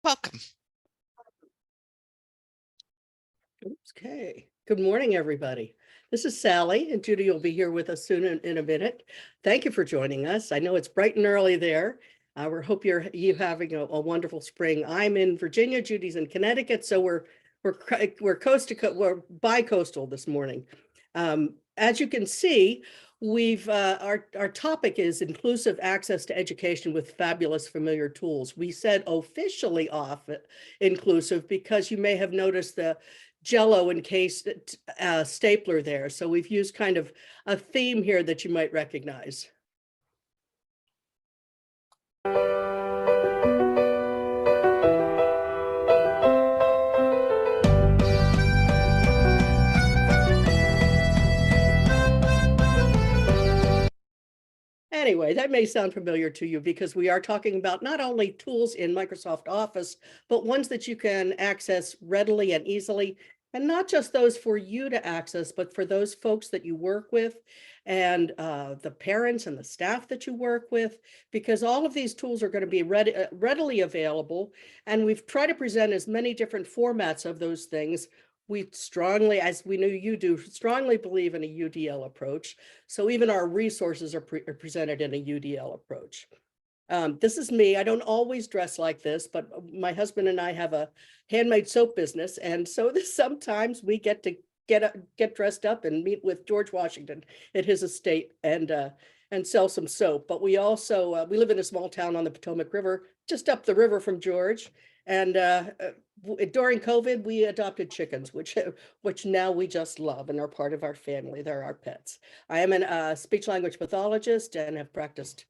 Welcome. Okay. Good morning, everybody. This is Sally, and Judy will be here with us soon in a minute. Thank you for joining us. I know it's bright and early there. We hope you're having a wonderful spring. I'm in Virginia. Judy's in Connecticut, so we're coast to coast. We're bi-coastal this morning. As you can see, our topic is inclusive access to education with fabulous familiar tools. We said officially off inclusive because you may have noticed the Jello encased stapler there. So we've used kind of a theme here that you might recognize. Anyway, that may sound familiar to you because we are talking about not only tools in Microsoft Office, but ones that you can access readily and easily, and not just those for you to access, but for those folks that you work with and the parents and the staff that you work with, because all of these tools are going to be readily available. And we've tried to present as many different formats of those things. We strongly, as we know you do, strongly believe in a UDL approach. So even our resources are presented in a UDL approach. This is me. I don't always dress like this, but my husband and I have a handmade soap business. And so sometimes we get to get dressed up and meet with George Washington at his estate and sell some soap. But we also, we live in a small town on the Potomac River, just up the river from George. And during COVID, we adopted chickens, which now we just love and are part of our family. They're our pets. I am a speech language pathologist and have practiced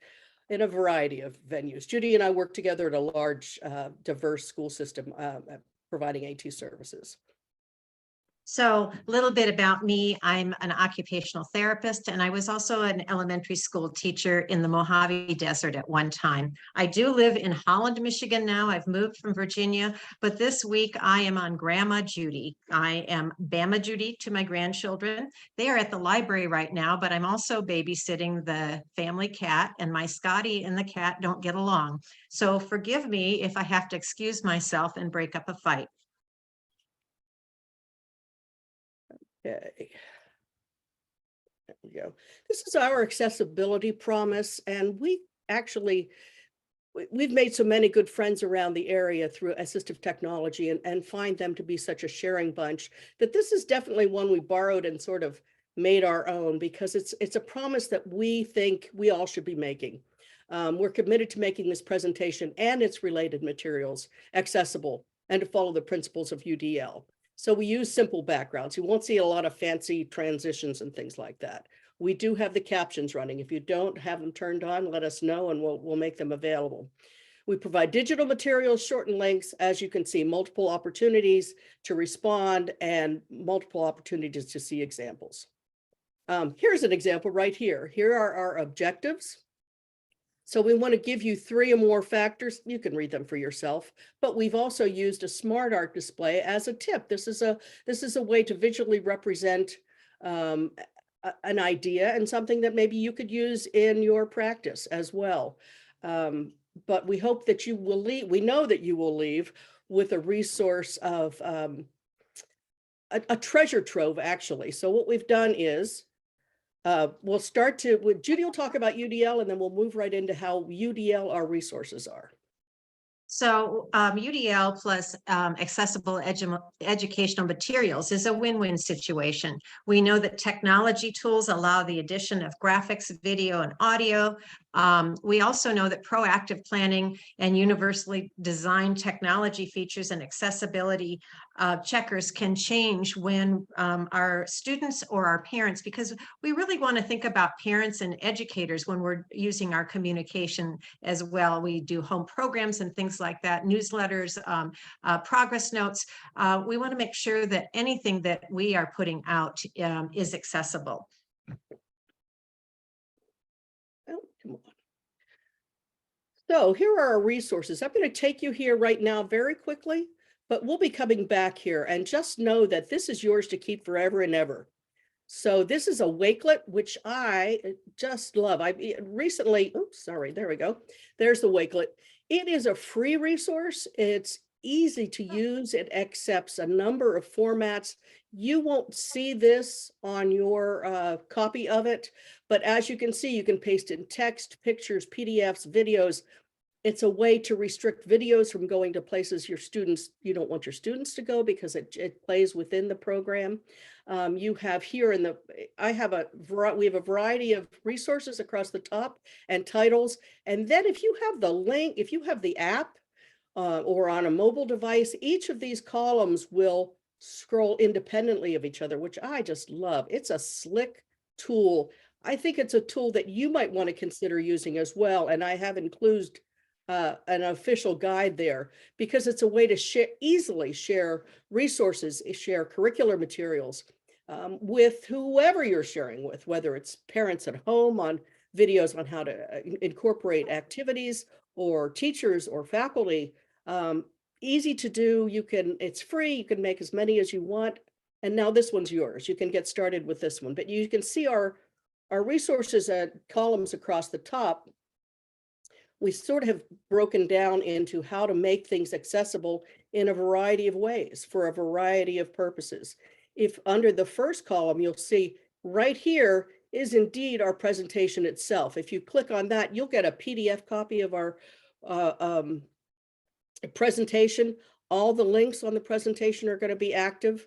in a variety of venues. Judy and I work together at a large, diverse school system providing AT services. So a little bit about me, I'm an occupational therapist, and I was also an elementary school teacher in the Mojave Desert at one time. I do live in Holland, Michigan now. I've moved from Virginia, but this week I am on Grandma Judy. I am Bama Judy to my grandchildren. They are at the library right now, but I'm also babysitting the family cat, and my Scotty and the cat don't get along. So forgive me if I have to excuse myself and break up a fight. Okay. There we go. This is our accessibility promise, and we've made so many good friends around the area through assistive technology and find them to be such a sharing bunch that this is definitely one we borrowed and sort of made our own because it's a promise that we think we all should be making. We're committed to making this presentation and its related materials accessible and to follow the principles of UDL. So we use simple backgrounds. You won't see a lot of fancy transitions and things like that. We do have the captions running. If you don't have them turned on, let us know and we'll make them available. We provide digital materials, shortened links, as you can see, multiple opportunities to respond and multiple opportunities to see examples. Here's an example right here. Here are our objectives. So we want to give you 3 or more factors. You can read them for yourself, but we've also used a smart art display as a tip. This is a way to visually represent an idea and something that maybe you could use in your practice as well. But we hope that you will leave. We know that you will leave with a resource of a treasure trove, actually. So what we've done is we'll start with Judy will talk about UDL, and then we'll move right into how UDL our resources are. So UDL plus accessible educational materials is a win-win situation. We know that technology tools allow the addition of graphics, video, and audio. We also know that proactive planning and universally designed technology features and accessibility checkers can change when our students or our parents, because we really want to think about parents and educators when we're using our communication as well. We do home programs and things like that, newsletters, progress notes. We want to make sure that anything that we are putting out is accessible. Oh, come on. So here are our resources. I'm going to take you here right now very quickly, but we'll be coming back here, and just know that this is yours to keep forever and ever. So this is a Wakelet, which I just love. I recently, oops, sorry, there we go. There's the Wakelet. It is a free resource. It's easy to use. It accepts a number of formats. You won't see this on your copy of it, but as you can see, you can paste in text, pictures, PDFs, videos. It's a way to restrict videos from going to places you don't want your students to go because it plays within the program. You have here we have a variety of resources across the top and titles. And then if you have the link, if you have the app or on a mobile device, each of these columns will scroll independently of each other, which I just love. It's a slick tool. I think it's a tool that you might want to consider using as well. And I have included an official guide there because it's a way to easily share resources, share curricular materials with whoever you're sharing with, whether it's parents at home on videos on how to incorporate activities, or teachers or faculty. Easy to do. It's free. You can make as many as you want. And now this one's yours. You can get started with this one, but you can see our resources at columns across the top. We sort of have broken down into how to make things accessible in a variety of ways for a variety of purposes. If under the first column, you'll see right here is indeed our presentation itself. If you click on that, you'll get a PDF copy of our presentation. All the links on the presentation are going to be active.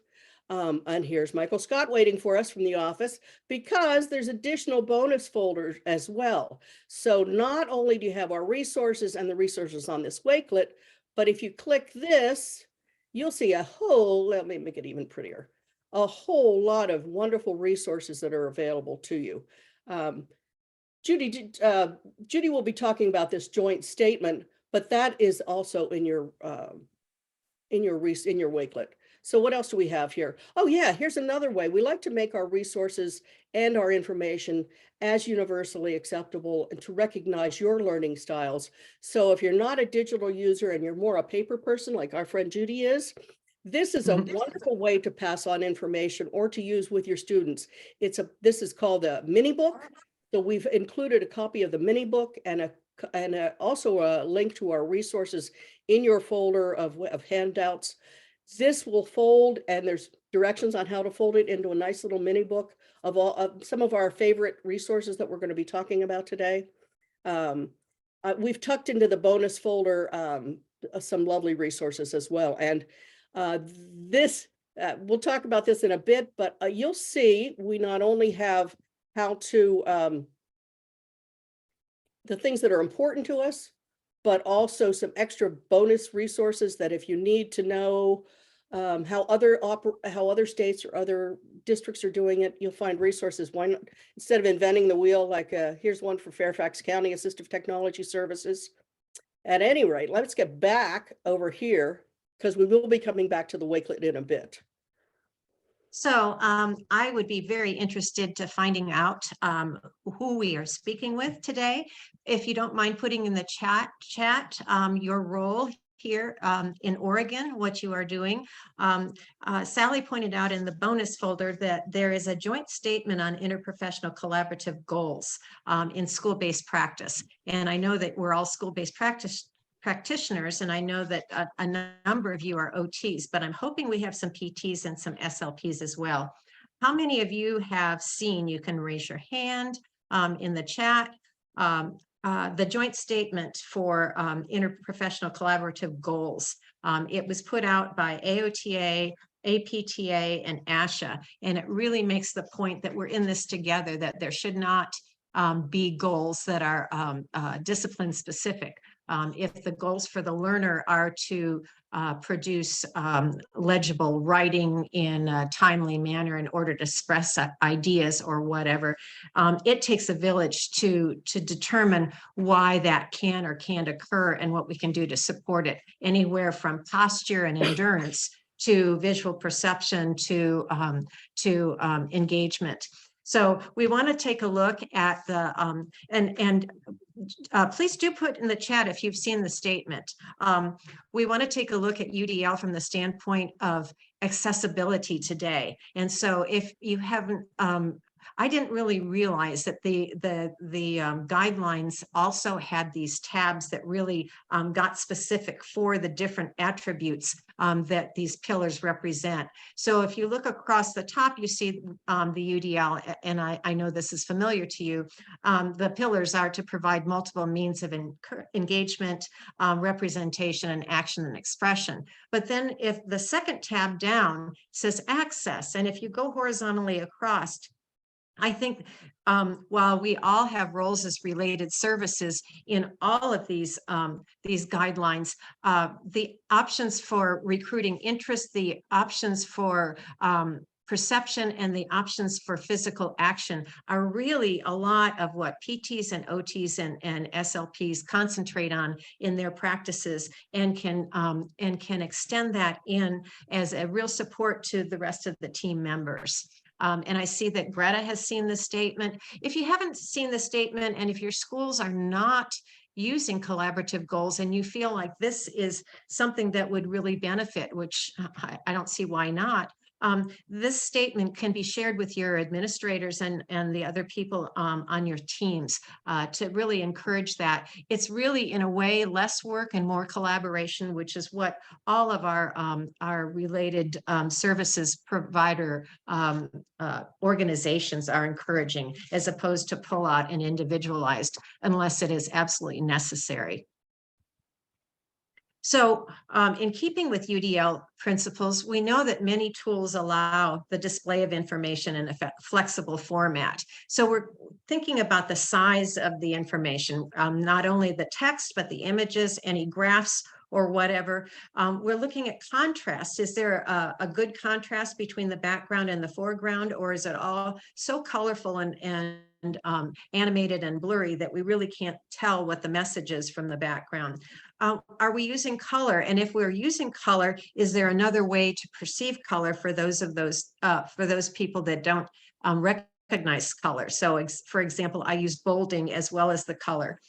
And here's Michael Scott waiting for us from the office because there's additional bonus folders as well. So not only do you have our resources and the resources on this Wakelet, but if you click this, you'll see let me make it even prettier, a whole lot of wonderful resources that are available to you. Judy will be talking about this joint statement, but that is also in your Wakelet. So what else do we have here? Oh yeah, here's another way. We like to make our resources and our information as universally acceptable and to recognize your learning styles. So if you're not a digital user and you're more a paper person like our friend Judy is, this is a wonderful way to pass on information or to use with your students. This is called a mini book. So we've included a copy of the mini book and also a link to our resources in your folder of handouts. This will fold, and there's directions on how to fold it into a nice little mini book of some of our favorite resources that we're going to be talking about today. We've tucked into the bonus folder some lovely resources as well. And we'll talk about this in a bit, but you'll see we not only have how to the things that are important to us, but also some extra bonus resources that if you need to know how other states or other districts are doing it, you'll find resources. Why not, instead of inventing the wheel, like here's one for Fairfax County Assistive Technology Services. At any rate, let's get back over here because we will be coming back to the Wakelet in a bit. So I would be very interested to finding out who we are speaking with today. If you don't mind putting in the chat your role here in Oregon, what you are doing. Sally pointed out in the bonus folder that there is a joint statement on interprofessional collaborative goals in school-based practice. And I know that we're all school-based practitioners, and I know that a number of you are OTs, but I'm hoping we have some PTs and some SLPs as well. How many of you have seen, you can raise your hand in the chat, the joint statement for interprofessional collaborative goals. It was put out by AOTA, APTA, and ASHA, and it really makes the point that we're in this together, that there should not be goals that are discipline specific. If the goals for the learner are to produce legible writing in a timely manner in order to express ideas or whatever, it takes a village to determine why that can or can't occur and what we can do to support it, anywhere from posture and endurance to visual perception to engagement. So we want to take a look at the please do put in the chat if you've seen the statement. We want to take a look at UDL from the standpoint of accessibility today. And so if you haven't I didn't really realize that the guidelines also had these tabs that really got specific for the different attributes that these pillars represent. So if you look across the top, you see the UDL, and I know this is familiar to you. The pillars are to provide multiple means of engagement, representation, and action and expression. But then if the second tab down says access, and if you go horizontally across, I think while we all have roles as related services in all of these guidelines, the options for recruiting interest, the options for perception, and the options for physical action are really a lot of what PTs and OTs and SLPs concentrate on in their practices, and can extend that in as a real support to the rest of the team members. And I see that Greta has seen the statement. If you haven't seen the statement, and if your schools are not using collaborative goals and you feel like this is something that would really benefit, which I don't see why not, this statement can be shared with your administrators and the other people on your teams to really encourage that. It's really, in a way, less work and more collaboration, which is what all of our related services provider organizations are encouraging, as opposed to pull out and individualized unless it is absolutely necessary. So in keeping with UDL principles, we know that many tools allow the display of information in a flexible format. So we're thinking about the size of the information, not only the text, but the images, any graphs or whatever. We're looking at contrast. Is there a good contrast between the background and the foreground, or is it all so colorful and animated and blurry that we really can't tell what the message is from the background? Are we using color? And if we're using color, is there another way to perceive color for those people that don't recognize color? So for example, I use bolding as well as the color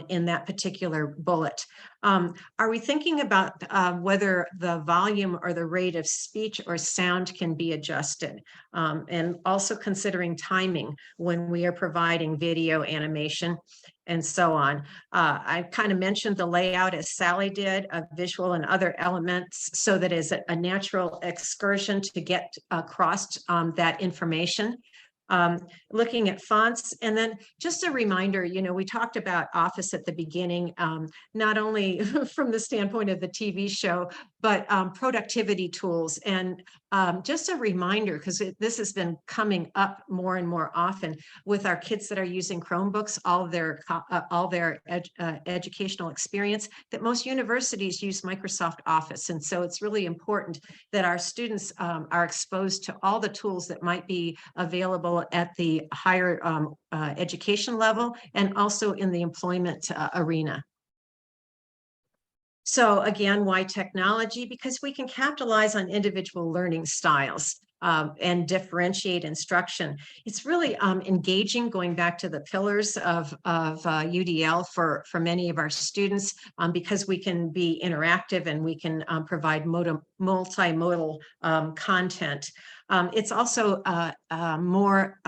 in that particular bullet. Are we thinking about whether the volume or the rate of speech or sound can be adjusted? And also considering timing when we are providing video, animation, and so on. I kind of mentioned the layout as Sally did, of visual and other elements, so that is a natural excursion to get across that information. Looking at fonts, and then just a reminder, we talked about Office at the beginning, not only from the standpoint of the TV show, but productivity tools. And just a reminder, because this has been coming up more and more often with our kids that are using Chromebooks, all their educational experience, that most universities use Microsoft Office. And so it's really important that our students are exposed to all the tools that might be available at the higher education level, and also in the employment arena. So again, why technology? Because we can capitalize on individual learning styles and differentiate instruction. It's really engaging, going back to the pillars of UDL for many of our students, because we can be interactive and we can provide multimodal content. It's also more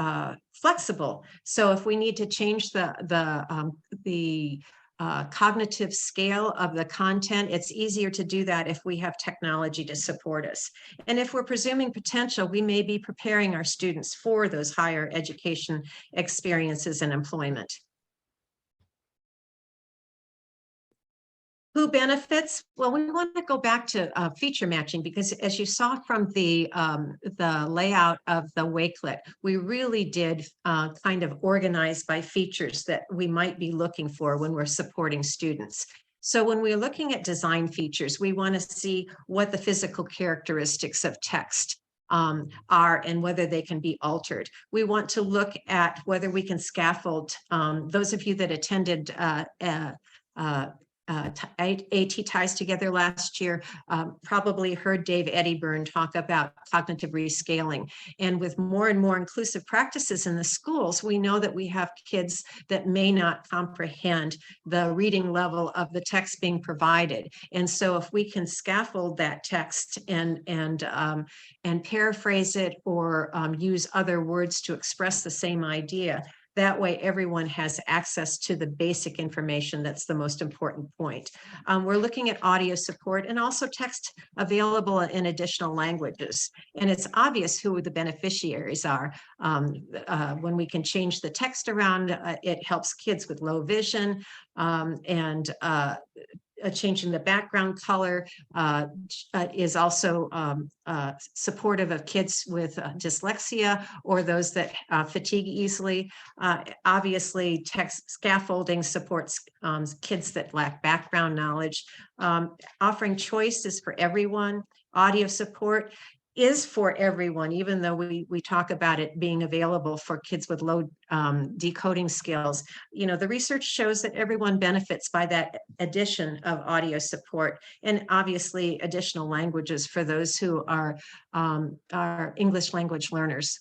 flexible. So if we need to change the cognitive scale of the content, it's easier to do that if we have technology to support us. And if we're presuming potential, we may be preparing our students for those higher education experiences and employment. Who benefits? Well, we want to go back to feature matching, because as you saw from the layout of the Wakelet, we really did kind of organize by features that we might be looking for when we're supporting students. So when we're looking at design features, we want to see what the physical characteristics of text are and whether they can be altered. We want to look at whether we can scaffold. Those of you that attended AT ties together last year, probably heard Dave Eddyburn talk about cognitive rescaling. And with more and more inclusive practices in the schools, we know that we have kids that may not comprehend the reading level of the text being provided. And so if we can scaffold that text and paraphrase it or use other words to express the same idea, that way, everyone has access to the basic information. That's the most important point. We're looking at audio support and also text available in additional languages. And it's obvious who the beneficiaries are. When we can change the text around, it helps kids with low vision changing the background color is also supportive of kids with dyslexia or those that fatigue easily. Obviously, text scaffolding supports kids that lack background knowledge. Offering choice is for everyone. Audio support is for everyone, even though we talk about it being available for kids with low decoding skills. You know, the research shows that everyone benefits by that addition of audio support, and obviously additional languages for those who are English language learners.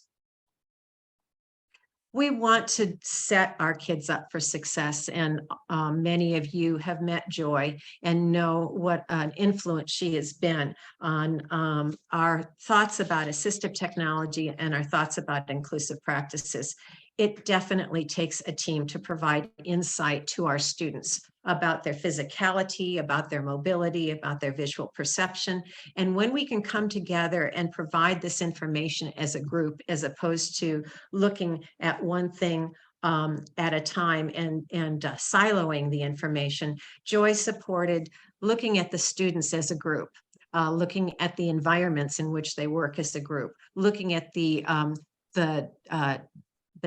We want to set our kids up for success, and many of you have met Joy and know what an influence she has been on our thoughts about assistive technology and our thoughts about inclusive practices. It definitely takes a team to provide insight to our students about their physicality, about their mobility, about their visual perception. And when we can come together and provide this information as a group, as opposed to looking at one thing at a time and siloing the information, Joy supported looking at the students as a group, looking at the environments in which they work as a group, looking at the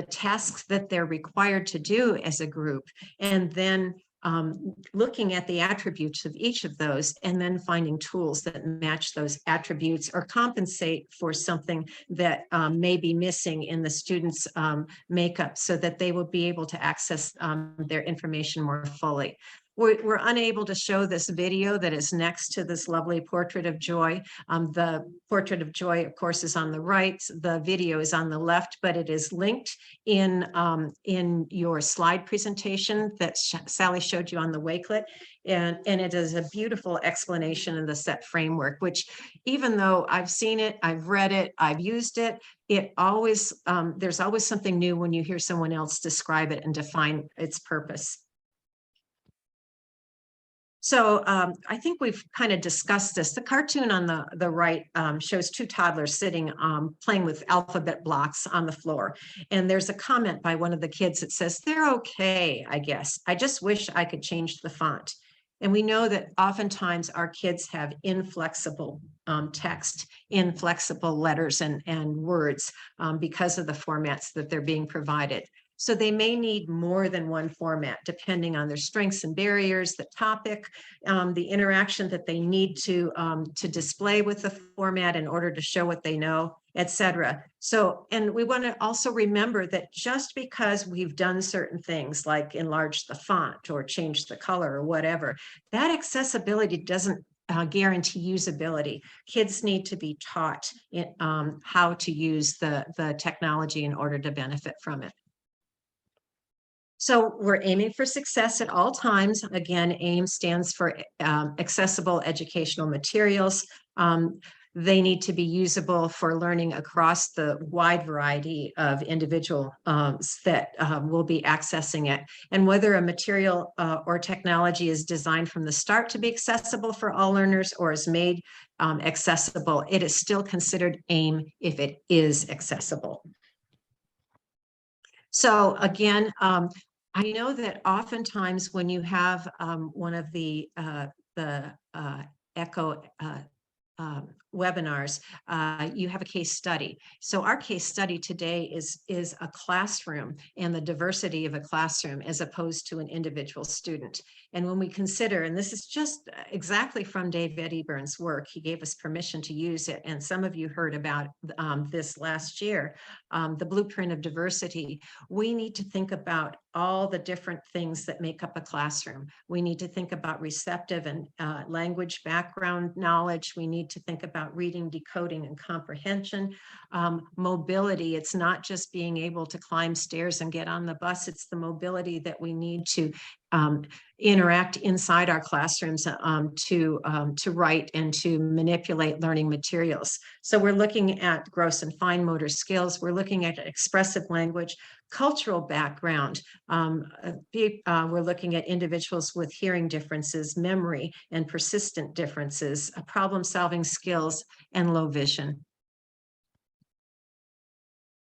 tasks that they're required to do as a group, and then looking at the attributes of each of those, and then finding tools that match those attributes or compensate for something that may be missing in the students' makeup, so that they will be able to access their information more fully. We're unable to show this video that is next to this lovely portrait of Joy. The portrait of Joy, of course, is on the right. The video is on the left, but it is linked in your slide presentation that Sally showed you on the Wakelet. And it is a beautiful explanation of the SET framework, which, even though I've seen it, I've read it, I've used it, there's always something new when you hear someone else describe it and define its purpose. So I think we've kind of discussed this. The cartoon on the right shows two toddlers sitting playing with alphabet blocks on the floor. And there's a comment by one of the kids that says, "They're okay, I guess. I just wish I could change the font." And we know that oftentimes our kids have inflexible text, inflexible letters and words because of the formats that they're being provided. So they may need more than one format, depending on their strengths and barriers, the topic, the interaction that they need to display with the format in order to show what they know, etc. So, and we want to also remember that just because we've done certain things like enlarge the font or change the color or whatever, that accessibility doesn't guarantee usability. Kids need to be taught how to use the technology in order to benefit from it. So we're aiming for success at all times. Again, AIM stands for accessible educational materials. They need to be usable for learning across the wide variety of individuals that will be accessing it. And whether a material or technology is designed from the start to be accessible for all learners or is made accessible, it is still considered AIM if it is accessible. So again, I know that oftentimes when you have one of the ECHO webinars, you have a case study. So our case study today is a classroom and the diversity of a classroom as opposed to an individual student. And when we consider, and this is just exactly from Dave Eddyburn's work, he gave us permission to use it, and some of you heard about this last year, the blueprint of diversity. We need to think about all the different things that make up a classroom. We need to think about receptive and language background knowledge. We need to think about reading, decoding, and comprehension. Mobility, it's not just being able to climb stairs and get on the bus, it's the mobility that we need to interact inside our classrooms to write and to manipulate learning materials. So we're looking at gross and fine motor skills. We're looking at expressive language, cultural background. We're looking at individuals with hearing differences, memory and persistent differences, problem-solving skills, and low vision.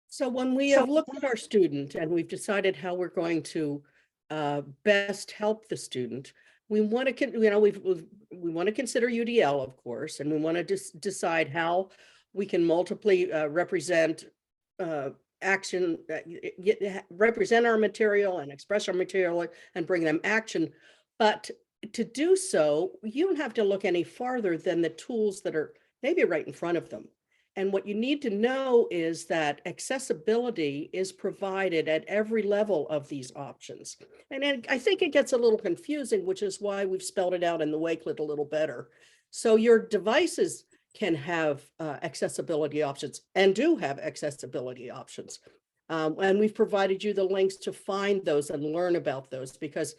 So when we have looked at our student and we've decided how we're going to best help the student, we want to, we want to consider UDL, of course, and we want to decide how we can multiply represent action, represent our material and express our material and bring them action. But to do so, you don't have to look any farther than the tools that are maybe right in front of them. And what you need to know is that accessibility is provided at every level of these options. And I think it gets a little confusing, which is why we've spelled it out in the Wakelet a little better. So your devices can have accessibility options and do have accessibility options. And we've provided you the links to find those and learn about those, because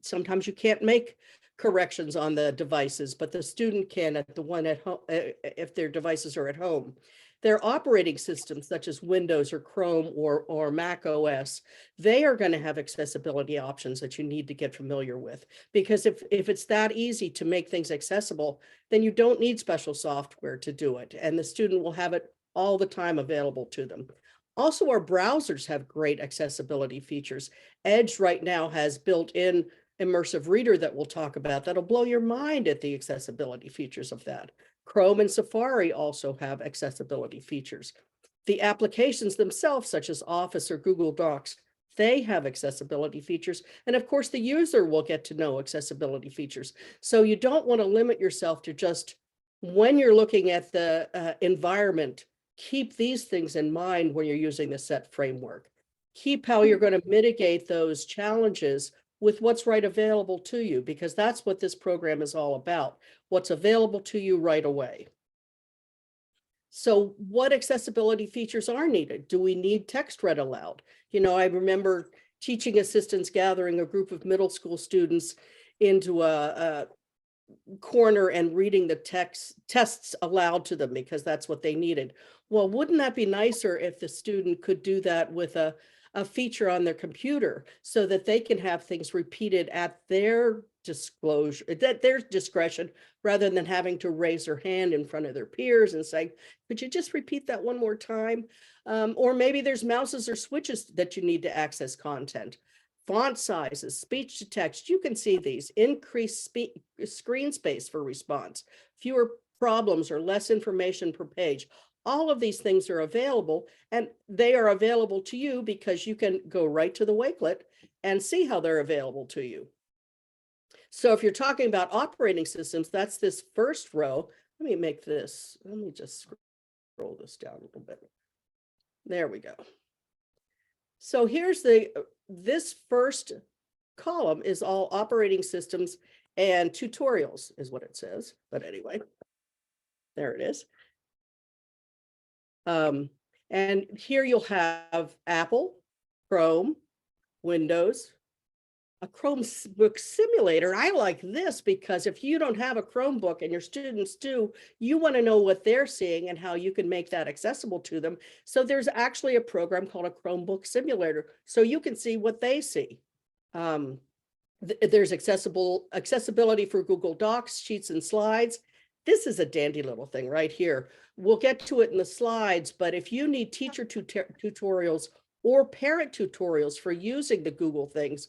sometimes you can't make corrections on the devices, but the student can at the one at home if their devices are at home. Their operating systems, such as Windows or Chrome or Mac OS, they are going to have accessibility options that you need to get familiar with. Because if it's that easy to make things accessible, then you don't need special software to do it, and the student will have it all the time available to them. Also, our browsers have great accessibility features. Edge right now has built-in immersive reader that we'll talk about that'll blow your mind at the accessibility features of that. Chrome and Safari also have accessibility features. The applications themselves, such as Office or Google Docs, they have accessibility features. And of course, the user will get to know accessibility features. So you don't want to limit yourself to just, when you're looking at the environment, keep these things in mind when you're using the SET framework. Keep how you're going to mitigate those challenges with what's right available to you, because that's what this program is all about, what's available to you right away. So what accessibility features are needed? Do we need text read aloud? You know, I remember teaching assistants gathering a group of middle school students into a corner and reading the tests aloud to them because that's what they needed. Well, wouldn't that be nicer if the student could do that with a feature on their computer so that they can have things repeated at their disclosure, at their discretion, rather than having to raise their hand in front of their peers and say, could you just repeat that one more time? Or maybe there's mouses or switches that you need to access content. Font sizes, speech to text, you can see these. Increased screen space for response, fewer problems or less information per page. All of these things are available, and they are available to you because you can go right to the Wakelet and see how they're available to you. So if you're talking about operating systems, that's this first row. Let me just scroll this down a little bit. There we go. So here's this first column is all operating systems and tutorials is what it says. But anyway, there it is. And here you'll have Apple, Chrome, Windows, a Chromebook simulator. I like this because if you don't have a Chromebook and your students do, you want to know what they're seeing and how you can make that accessible to them. So there's actually a program called a Chromebook simulator, so you can see what they see. There's accessibility for Google Docs, Sheets, and Slides. This is a dandy little thing right here. We'll get to it in the slides, but if you need teacher tutorials or parent tutorials for using the Google things,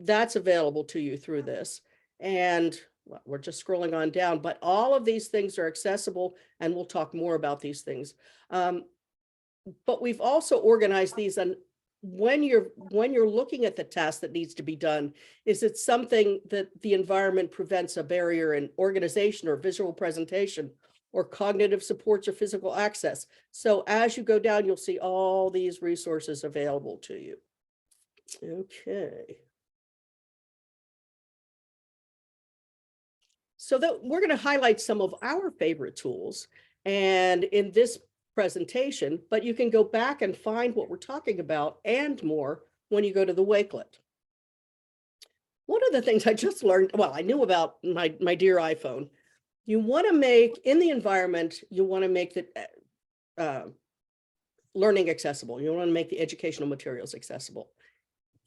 that's available to you through this. And well, we're just scrolling on down, but all of these things are accessible, and we'll talk more about these things. But we've also organized these, and when you're looking at the task that needs to be done, is it something that the environment prevents a barrier in organization or visual presentation or cognitive supports or physical access? So as you go down, you'll see all these resources available to you. Okay. So that we're going to highlight some of our favorite tools and in this presentation, but you can go back and find what we're talking about and more when you go to the Wakelet. One of the things I just learned, well, I knew about my dear iPhone. You want to make, in the environment, you want to make the learning accessible. You want to make the educational materials accessible.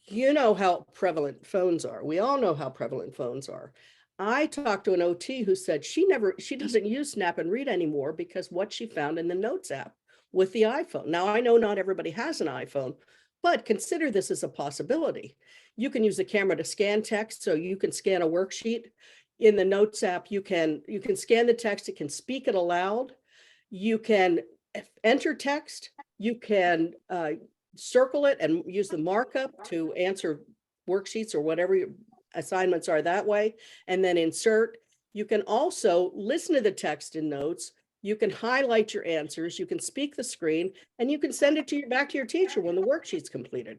You know how prevalent phones are. We all know how prevalent phones are. I talked to an OT who said she doesn't use Snap and Read anymore because what she found in the Notes app with the iPhone. Now, I know not everybody has an iPhone, but consider this as a possibility. You can use the camera to scan text, so you can scan a worksheet. In the Notes app, you can scan the text, it can speak it aloud. You can enter text, you can circle it and use the markup to answer worksheets or whatever your assignments are that way, and then insert. You can also listen to the text in Notes. You can highlight your answers. You can speak the screen, and you can send it back to your teacher when the worksheet's completed.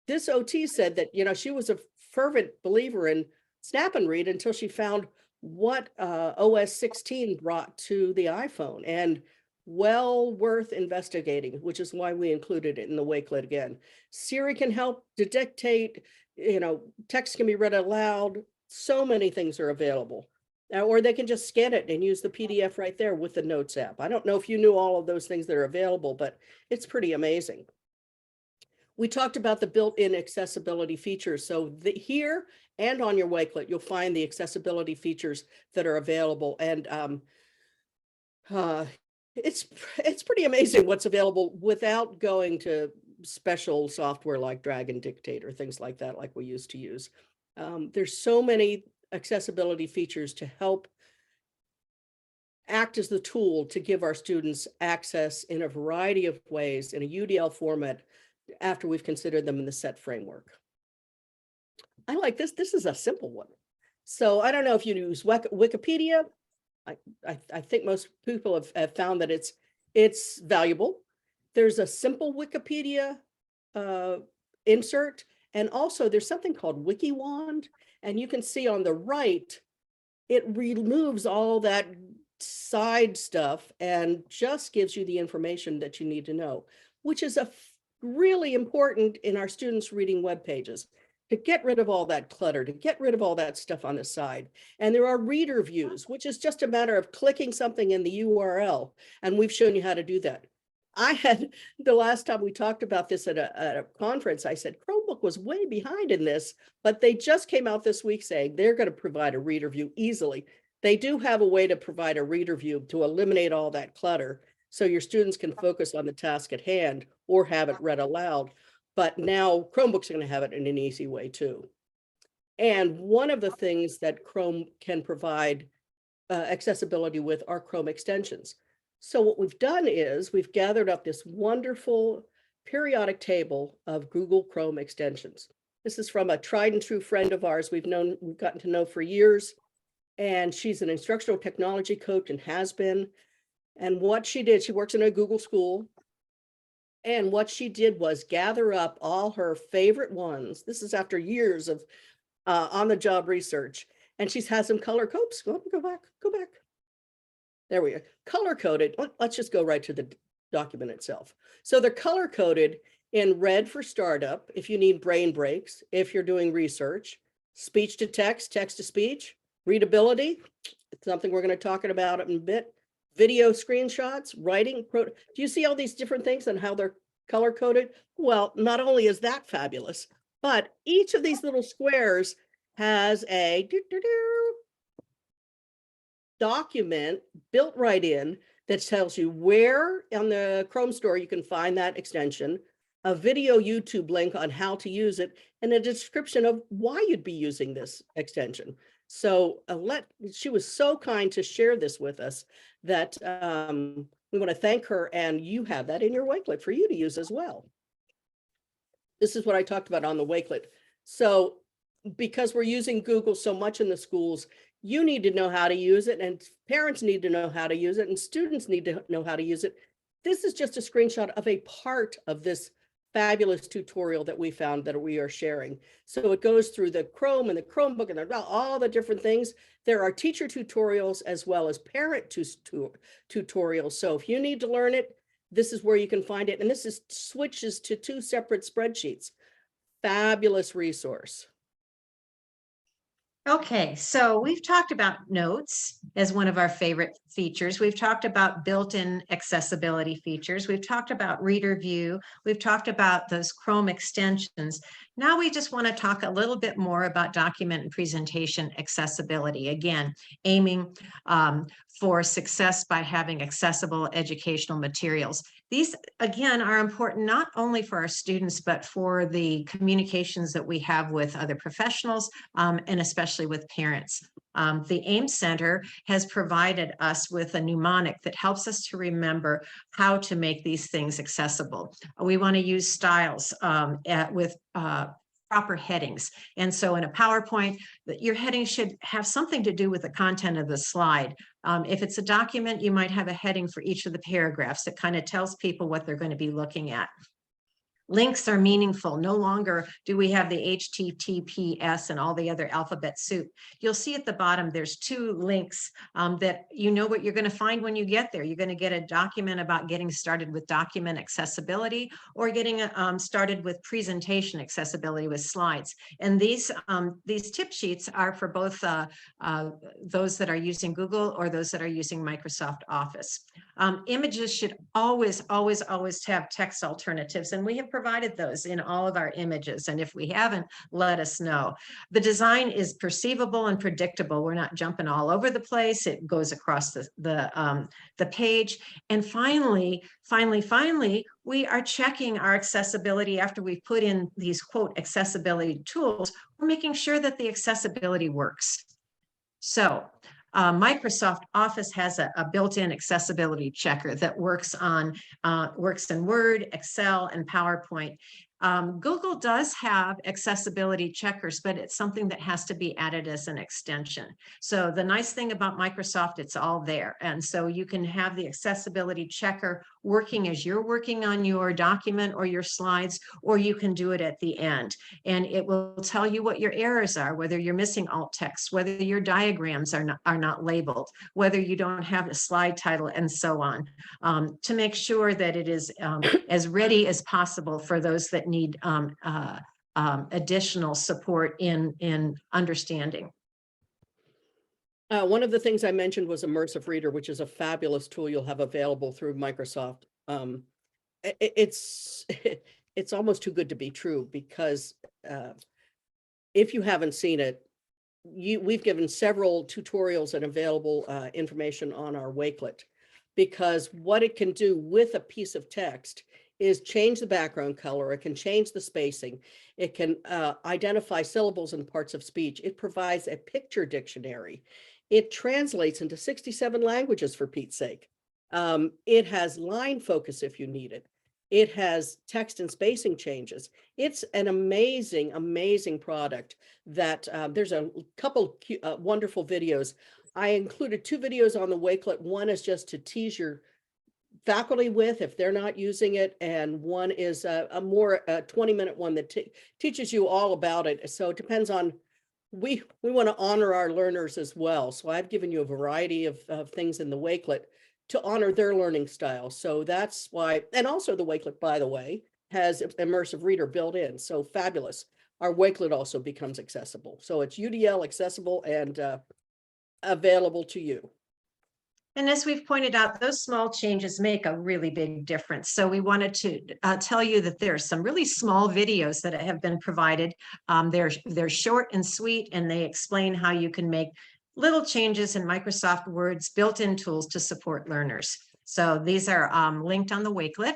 This OT said that, you know, she was a fervent believer in Snap and Read until she found what OS 16 brought to the iPhone, and well worth investigating, which is why we included it in the Wakelet again. Siri can help to dictate, you know, text can be read aloud. So many things are available. Or they can just scan it and use the PDF right there with the Notes app. I don't know if you knew all of those things that are available, but it's pretty amazing. We talked about the built-in accessibility features. So here and on your Wakelet, you'll find the accessibility features that are available. And it's pretty amazing what's available without going to special software like Drag and Dictate or things like that, like we used to use. There's so many accessibility features to help act as the tool to give our students access in a variety of ways in a UDL format after we've considered them in the set framework. I like this. This is a simple one. So I don't know if you use Wikipedia. I think most people have found that it's valuable. There's a simple Wikipedia insert, and also there's something called WikiWand, and you can see on the right, it removes all that side stuff and just gives you the information that you need to know, which is really important in our students reading web pages, to get rid of all that clutter, to get rid of all that stuff on the side. And there are reader views, which is just a matter of clicking something in the URL. And we've shown you how to do that. I had, the last time we talked about this at a conference, I said, Chromebook was way behind in this, but they just came out this week saying they're going to provide a reader view easily. They do have a way to provide a reader view to eliminate all that clutter, so your students can focus on the task at hand or have it read aloud. But now Chromebooks are going to have it in an easy way too. And one of the things that Chrome can provide accessibility with are Chrome extensions. So what we've done is we've gathered up this wonderful periodic table of Google Chrome extensions. This is from a tried and true friend of ours we've gotten to know for years. And she's an instructional technology coach and has been. And what she did, she works in a Google school. And what she did was gather up all her favorite ones. This is after years of on-the-job research. And she has them color coded. Go back. There we go. Color coded. Let's just go right to the document itself. So they're color coded in red for startup, if you need brain breaks, if you're doing research, speech to text, text to speech, readability, it's something we're going to talk about in a bit, video screenshots, writing. Do you see all these different things and how they're color coded? Well, not only is that fabulous, but each of these little squares has a document built right in that tells you where on the Chrome store you can find that extension, a video YouTube link on how to use it, and a description of why you'd be using this extension. So she was so kind to share this with us that we want to thank her, and you have that in your Wakelet for you to use as well. This is what I talked about on the Wakelet. So because we're using Google so much in the schools, you need to know how to use it, and parents need to know how to use it, and students need to know how to use it. This is just a screenshot of a part of this fabulous tutorial that we found that we are sharing. So it goes through the Chrome and the Chromebook and all the different things. There are teacher tutorials as well as parent tutorials. So if you need to learn it, this is where you can find it. And this switches to 2 separate spreadsheets. Fabulous resource. Okay, so we've talked about notes as one of our favorite features. We've talked about built-in accessibility features. We've talked about reader view. We've talked about those Chrome extensions. Now we just want to talk a little bit more about document and presentation accessibility. Again, aiming for success by having accessible educational materials. These, again, are important not only for our students, but for the communications that we have with other professionals and especially with parents. The AIM Center has provided us with a mnemonic that helps us to remember how to make these things accessible. We want to use styles with proper headings. And so in a PowerPoint, your heading should have something to do with the content of the slide. If it's a document, you might have a heading for each of the paragraphs that kind of tells people what they're going to be looking at. Links are meaningful. No longer do we have the HTTPS and all the other alphabet soup. You'll see at the bottom, there's 2 links that you know what you're going to find when you get there. You're going to get a document about getting started with document accessibility or getting started with presentation accessibility with slides. And these tip sheets are for both those that are using Google or those that are using Microsoft Office. Images should always have text alternatives, and we have provided those in all of our images. And if we haven't, let us know. The design is perceivable and predictable. We're not jumping all over the place. It goes across the page. And finally, we are checking our accessibility after we've put in these quote accessibility tools. We're making sure that the accessibility works. So Microsoft Office has a built-in accessibility checker that works in Word, Excel, and PowerPoint. Google does have accessibility checkers, but it's something that has to be added as an extension. So the nice thing about Microsoft, it's all there. And so you can have the accessibility checker working as you're working on your document or your slides, or you can do it at the end. And it will tell you what your errors are, whether you're missing alt text, whether your diagrams are not labeled, whether you don't have a slide title, and so on, to make sure that it is as ready as possible for those that need additional support in understanding. One of the things I mentioned was Immersive Reader, which is a fabulous tool you'll have available through Microsoft. It's almost too good to be true, because if you haven't seen it, we've given several tutorials and available information on our Wakelet, because what it can do with a piece of text is change the background color. It can change the spacing. It can identify syllables and parts of speech. It provides a picture dictionary. It translates into 67 languages, for Pete's sake. It has line focus if you need it. It has text and spacing changes. It's an amazing, amazing product that there's a couple wonderful videos. I included 2 videos on the Wakelet. One is just to tease your faculty with if they're not using it, and one is a more 20-minute one that teaches you all about it. So it depends on, we want to honor our learners as well. So I've given you a variety of things in the Wakelet to honor their learning style. So that's why, and also the Wakelet, by the way, has Immersive Reader built in. So fabulous. Our Wakelet also becomes accessible. So it's UDL accessible and available to you. And as we've pointed out, those small changes make a really big difference. So we wanted to tell you that there are some really small videos that have been provided. They're short and sweet, and they explain how you can make little changes in Microsoft Word's built-in tools to support learners. So these are linked on the Wakelet.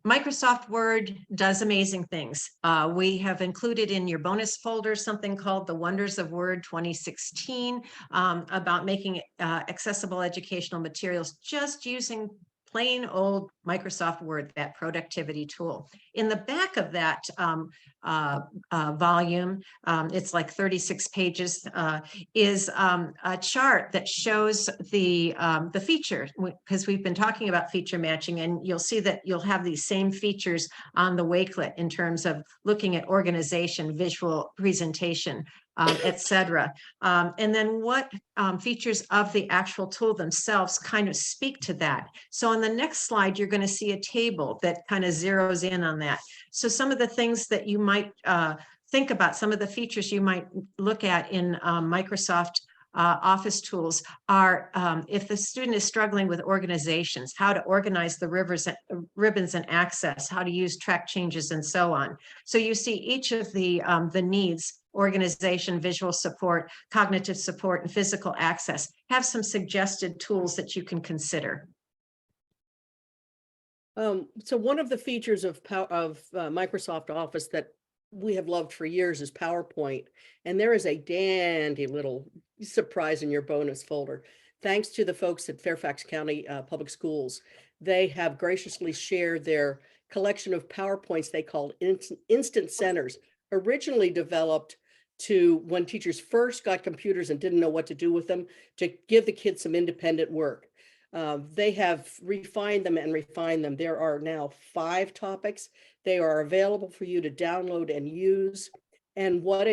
Microsoft Word does amazing things. We have included in your bonus folder something called the Wonders of Word 2016 about making accessible educational materials just using plain old Microsoft Word, that productivity tool. In the back of that volume, it's like 36 pages, is a chart that shows the feature, because we've been talking about feature matching, and you'll see that you'll have these same features on the Wakelet in terms of looking at organization, visual presentation, etc. And then what features of the actual tool themselves kind of speak to that. So on the next slide, you're going to see a table that kind of zeroes in on that. So some of the things that you might think about, some of the features you might look at in Microsoft Office tools are if the student is struggling with organizations, how to organize the ribbons and access, how to use track changes, and so on. So you see each of the needs: organization, visual support, cognitive support, and physical access have some suggested tools that you can consider. So one of the features of Microsoft Office that we have loved for years is PowerPoint, and there is a dandy little surprise in your bonus folder. Thanks to the folks at Fairfax County Public Schools, they have graciously shared their collection of PowerPoints they called instant centers, originally developed to when teachers first got computers and didn't know what to do with them, to give the kids some independent work. They have refined them and refined them. There are now 5 topics. They are available for you to download and use. And what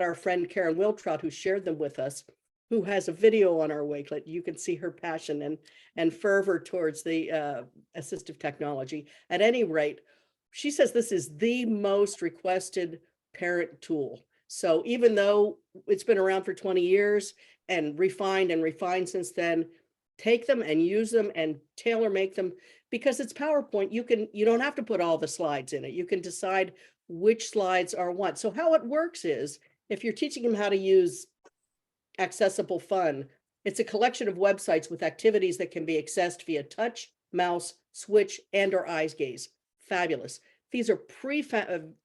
our friend Karen Wiltrout, who shared them with us, who has a video on our Wakelet, you can see her passion and fervor towards the assistive technology. At any rate, she says this is the most requested parent tool. So even though it's been around for 20 years and refined since then, take them and use them and tailor make them, because it's PowerPoint. You don't have to put all the slides in it. You can decide which slides are what. So how it works is, if you're teaching them how to use Accessible Fun, it's a collection of websites with activities that can be accessed via touch, mouse, switch, and/or eyes gaze. Fabulous. These are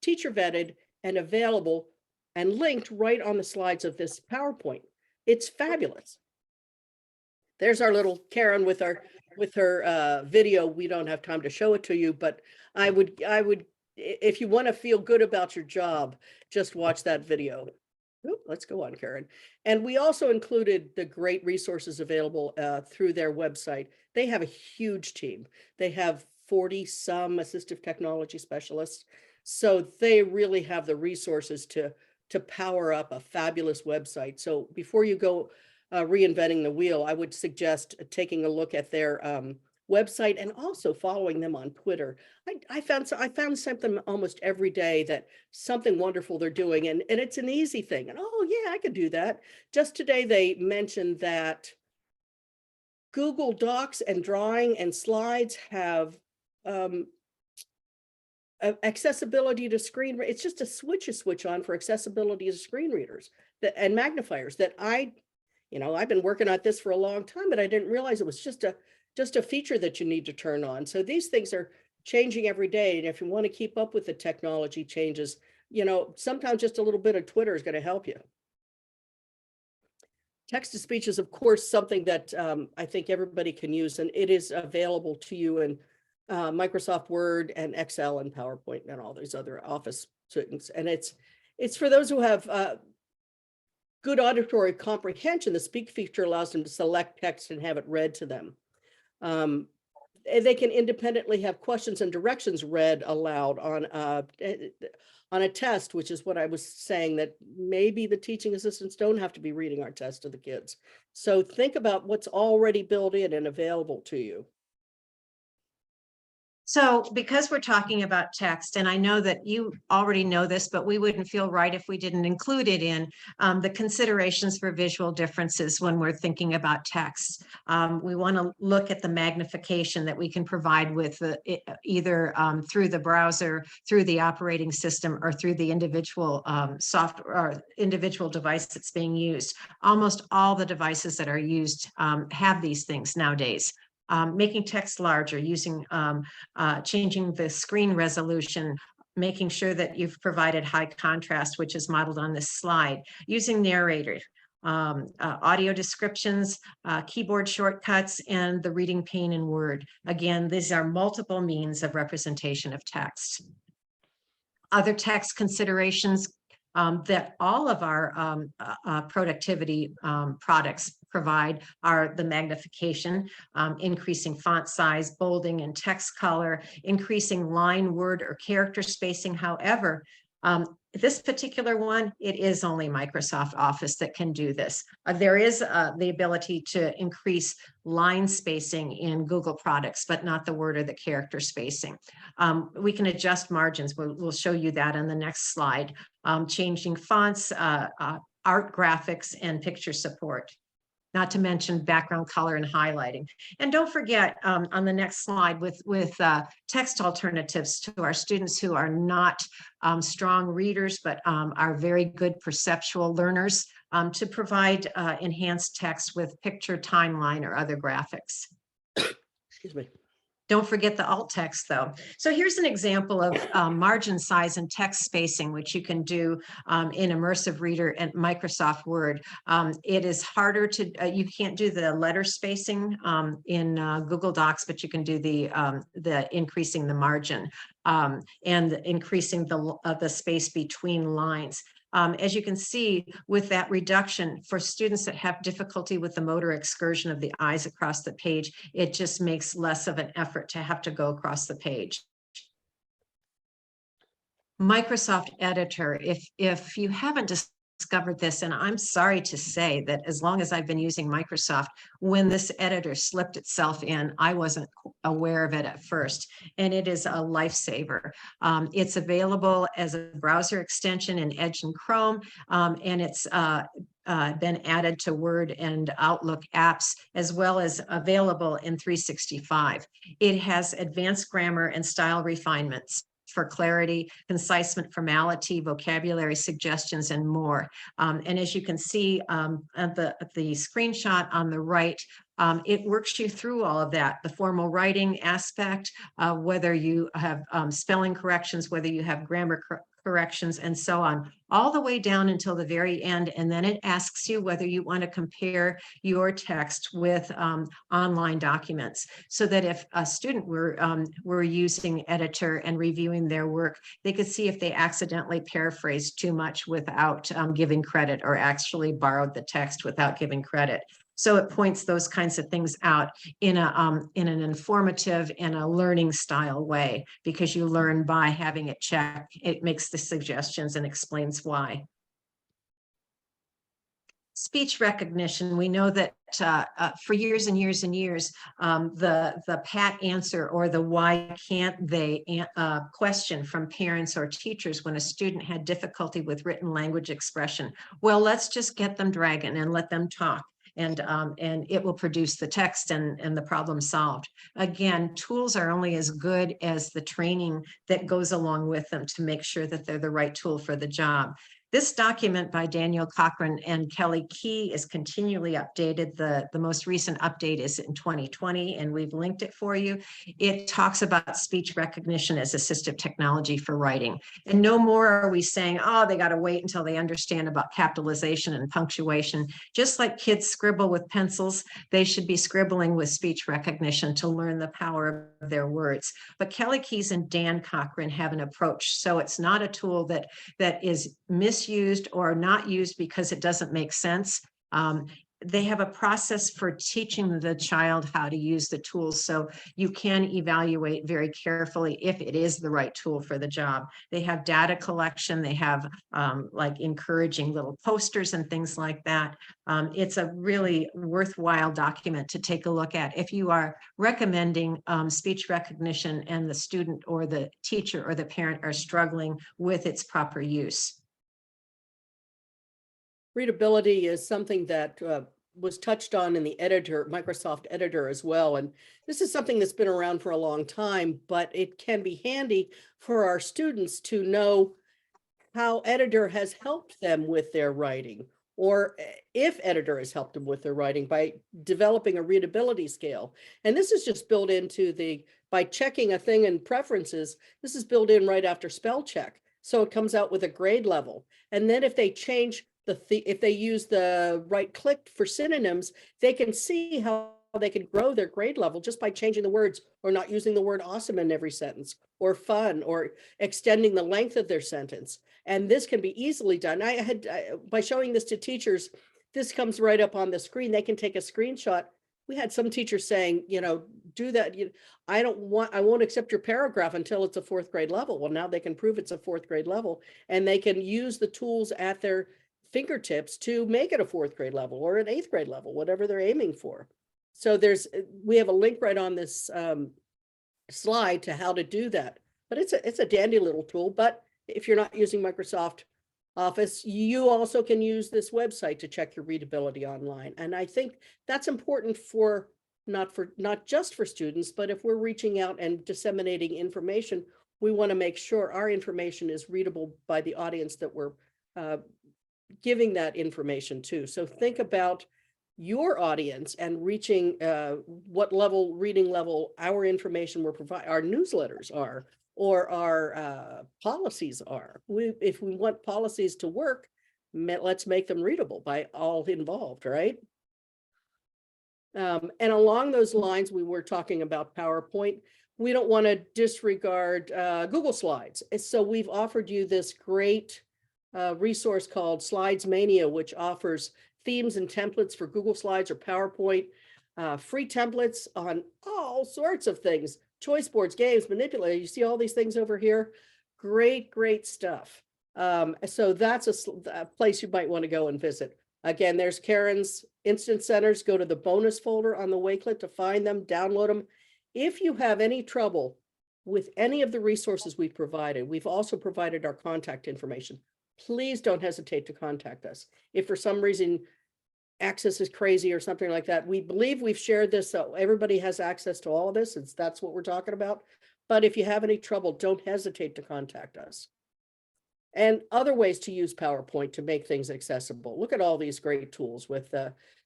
teacher vetted and available and linked right on the slides of this PowerPoint. It's fabulous. There's our little Karen with her video. We don't have time to show it to you, but I would, if you want to feel good about your job, just watch that video. Ooh, let's go on, Karen. And we also included the great resources available through their website. They have a huge team. They have 40-some assistive technology specialists. So they really have the resources to power up a fabulous website. So before you go reinventing the wheel, I would suggest taking a look at their website and also following them on Twitter. I found something almost every day, that something wonderful they're doing, and it's an easy thing. And oh yeah, I could do that. Just today they mentioned that Google Docs and Drawing and Slides have accessibility to screen. It's just a switch on for accessibility to screen readers and magnifiers that I've been working on this for a long time, but I didn't realize it was just a feature that you need to turn on. So these things are changing every day. And if you want to keep up with the technology changes, sometimes just a little bit of Twitter is going to help you. Text to speech is, of course, something that I think everybody can use, and it is available to you in Microsoft Word and Excel and PowerPoint and all these other Office things. And it's for those who have good auditory comprehension. The speak feature allows them to select text and have it read to them. They can independently have questions and directions read aloud on a test, which is what I was saying, that maybe the teaching assistants don't have to be reading our test to the kids. So think about what's already built in and available to you. So because we're talking about text, and I know that you already know this, but we wouldn't feel right if we didn't include it in the considerations for visual differences when we're thinking about text. We want to look at the magnification that we can provide with either through the browser, through the operating system, or through the individual software or individual device that's being used. Almost all the devices that are used have these things nowadays. Making text larger, using changing the screen resolution, making sure that you've provided high contrast, which is modeled on this slide, using narrator, audio descriptions, keyboard shortcuts, and the reading pane in Word. Again, these are multiple means of representation of text. Other text considerations that all of our productivity products provide are the magnification, increasing font size, bolding and text color, increasing line, word, or character spacing. However, this particular one, it is only Microsoft Office that can do this. There is the ability to increase line spacing in Google products, but not the word or the character spacing. We can adjust margins. We'll show you that on the next slide. Changing fonts, art graphics, and picture support. Not to mention background color and highlighting. And don't forget on the next slide with text alternatives to our students who are not strong readers, but are very good perceptual learners, to provide enhanced text with picture, timeline, or other graphics. Excuse me. Don't forget the alt text though. So here's an example of margin size and text spacing, which you can do in Immersive Reader and Microsoft Word. It is harder to, you can't do the letter spacing in Google Docs, but you can do the increasing the margin and increasing the space between lines. As you can see, with that reduction for students that have difficulty with the motor excursion of the eyes across the page, it just makes less of an effort to have to go across the page. Microsoft Editor, if you haven't discovered this, and I'm sorry to say that as long as I've been using Microsoft, when this editor slipped itself in, I wasn't aware of it at first, and it is a lifesaver. It's available as a browser extension in Edge and Chrome, and it's been added to Word and Outlook apps, as well as available in 365. It has advanced grammar and style refinements for clarity, conciseness, formality, vocabulary suggestions, and more. And as you can see at the screenshot on the right, it works you through all of that, the formal writing aspect, whether you have spelling corrections, whether you have grammar corrections, and so on, all the way down until the very end. And then it asks you whether you want to compare your text with online documents, so that if a student were using Editor and reviewing their work, they could see if they accidentally paraphrased too much without giving credit, or actually borrowed the text without giving credit. So it points those kinds of things out in an informative and a learning style way, because you learn by having it checked. It makes the suggestions and explains why. Speech recognition, we know that for years and years and years, the pat answer or the why can't they question from parents or teachers when a student had difficulty with written language expression. Well, let's just get them dragging and let them talk. And it will produce the text and the problem solved. Again, tools are only as good as the training that goes along with them to make sure that they're the right tool for the job. This document by Daniel Cochran and Kelly Key is continually updated. The most recent update is in 2020, and we've linked it for you. It talks about speech recognition as assistive technology for writing. And no more are we saying, oh, they got to wait until they understand about capitalization and punctuation. Just like kids scribble with pencils, they should be scribbling with speech recognition to learn the power of their words. But Kelly Keys and Dan Cochran have an approach. So it's not a tool that is misused or not used because it doesn't make sense. They have a process for teaching the child how to use the tools, so you can evaluate very carefully if it is the right tool for the job. They have data collection. They have like encouraging little posters and things like that. It's a really worthwhile document to take a look at if you are recommending speech recognition and the student or the teacher or the parent are struggling with its proper use. Readability is something that was touched on in the editor, Microsoft Editor as well. And this is something that's been around for a long time, but it can be handy for our students to know how Editor has helped them with their writing, or if Editor has helped them with their writing by developing a readability scale. And this is just built into by checking a thing in preferences, this is built in right after spell check. So it comes out with a grade level. And then if they change if they use the right click for synonyms, they can see how they can grow their grade level just by changing the words or not using the word awesome in every sentence, or fun, or extending the length of their sentence. And this can be easily done. By showing this to teachers, this comes right up on the screen. They can take a screenshot. We had some teachers saying, do that. I won't accept your paragraph until it's a 4th grade level. Well, now they can prove it's a 4th grade level, and they can use the tools at their fingertips to make it a 4th grade level or an 8th grade level, whatever they're aiming for. So we have a link right on this slide to how to do that. But it's a dandy little tool. But if you're not using Microsoft Office, you also can use this website to check your readability online. And I think that's important not just for students, but if we're reaching out and disseminating information, we want to make sure our information is readable by the audience that we're giving that information to. So think about your audience and reaching what reading level our information we're providing, our newsletters are, or our policies are. If we want policies to work, let's make them readable by all involved, right? And along those lines, we were talking about PowerPoint. We don't want to disregard Google Slides. So we've offered you this great resource called Slides Mania, which offers themes and templates for Google Slides or PowerPoint, free templates on all sorts of things, choice boards, games, manipulator. You see all these things over here. Great, great stuff. So that's a place you might want to go and visit. Again, there's Karen's Instant Centers. Go to the bonus folder on the Wakelet to find them, download them. If you have any trouble with any of the resources we've provided, we've also provided our contact information. Please don't hesitate to contact us. If for some reason access is crazy or something like that, we believe we've shared this so everybody has access to all of this. That's what we're talking about. But if you have any trouble, don't hesitate to contact us. And other ways to use PowerPoint to make things accessible. Look at all these great tools with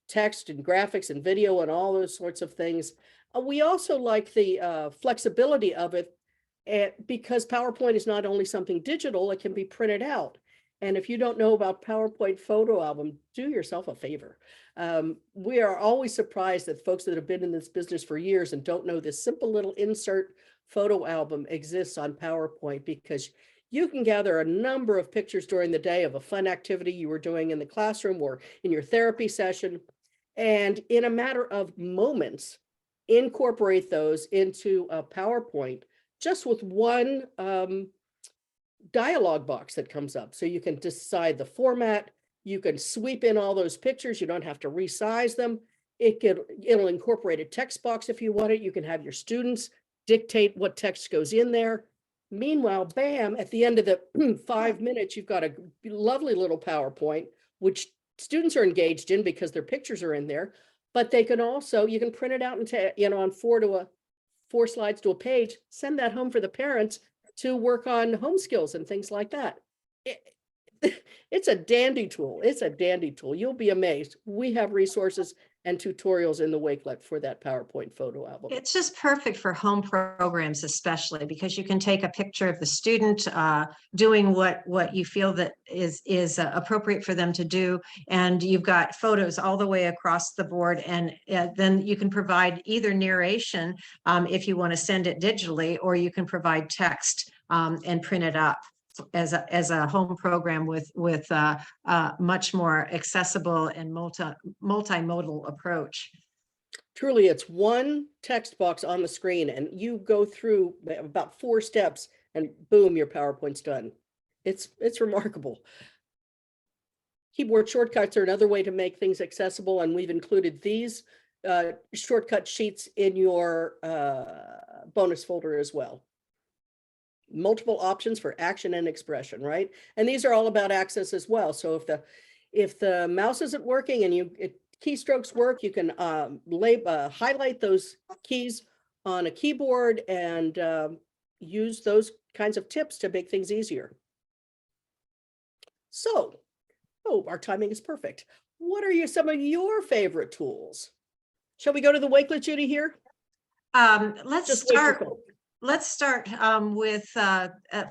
text and graphics and video and all those sorts of things. We also like the flexibility of it because PowerPoint is not only something digital, it can be printed out. And if you don't know about PowerPoint photo album, do yourself a favor. We are always surprised that folks that have been in this business for years and don't know this simple little insert photo album exists on PowerPoint, because you can gather a number of pictures during the day of a fun activity you were doing in the classroom or in your therapy session, and in a matter of moments, incorporate those into a PowerPoint just with one dialog box that comes up. So you can decide the format, you can sweep in all those pictures, you don't have to resize them. It'll incorporate a text box if you want it. You can have your students dictate what text goes in there. Meanwhile, bam, at the end of the 5 minutes, you've got a lovely little PowerPoint, which students are engaged in because their pictures are in there, but they can also, you can print it out and on 4 slides to a page, send that home for the parents to work on home skills and things like that. It's a dandy tool. It's a dandy tool. You'll be amazed. We have resources and tutorials in the Wakelet for that PowerPoint photo album. It's just perfect for home programs, especially because you can take a picture of the student doing what you feel that is appropriate for them to do, and you've got photos all the way across the board, and then you can provide either narration if you want to send it digitally, or you can provide text and print it up as a home program with much more accessible and multimodal approach. Truly, it's one text box on the screen, and you go through about 4 steps, and boom, your PowerPoint's done. It's remarkable. Keyboard shortcuts are another way to make things accessible, and we've included these shortcut sheets in your bonus folder as well. Multiple options for action and expression, right? And these are all about access as well. So if the mouse isn't working and keystrokes work, you can highlight those keys on a keyboard and use those kinds of tips to make things easier. So, our timing is perfect. What are some of your favorite tools? Shall we go to the Wakelet, Judy, here? Let's start. let's start with